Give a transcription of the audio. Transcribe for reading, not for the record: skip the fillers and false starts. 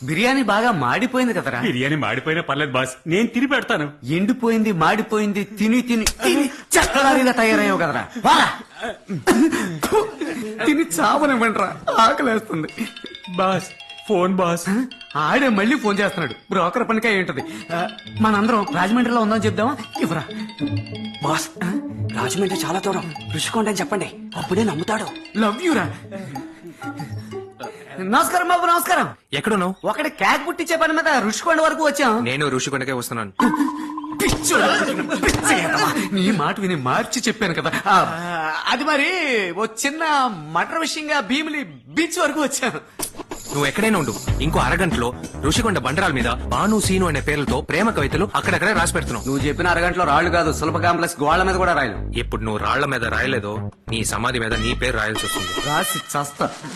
బిర్యానీ బాగా మాడిపోయింది కదరా. బిర్యానీ మాడిపోయినా పర్లేదు బాస్, నేను తిని పెడతాను. ఎండిపోయింది మాడిపోయింది తిని తిని తిని చెత్తలారిగా తయారయ్యావు కదరా. వారా. తిని చావనివ్వండిరా, ఆకలేస్తుంది. Boss phone boss. ఆడే మళ్ళీ ఫోన్ చేస్తున్నాడు. బ్రోకర్ పనికా ఏంటది. మనందరం రాజమండ్రిలో ఉందని చెప్దామా? ఇవ్వరా. బాస్ రాజమండ్రి చాలా దూరం, రుషికొండ అని చెప్పండి, అప్పుడే నమ్ముతాడు. లవ్ యూరా. నమస్కారం బాబు, నమస్కారం. ఎక్కడున్నావు? ఒకటి కేక్ పుట్టించే పని మీద రుషికొండ వరకు వచ్చాం. నేను ఋషికొండకే వస్తున్నాను. పిచ్చోడా, పిచ్చయ్యా. నీ మాట విని మార్చి చెప్పాను కదా. అది మరి ఓ చిన్న మటర్ విషయంగా భీమిలి బీచ్ వరకు వచ్చాను. నువ్వు ఎక్కడైనా ఉండు, ఇంకో అరగంటలో ఋషికొండ బండరాల మీద బాను సీను అనే పేర్లతో ప్రేమ కవితలు అక్కడక్కడే రాసి పెడుతున్నావు. నువ్వు చెప్పిన అరగంటలో రాళ్లు కాదు, సులభ కాంప్లెక్స్ గోళ్ల మీద కూడా రాయలు. ఇప్పుడు నువ్వు రాళ్ల మీద రాయలేదో నీ సమాధి మీద నీ పేరు రాయాల్సి వస్తుంది. రాసి చస్తా.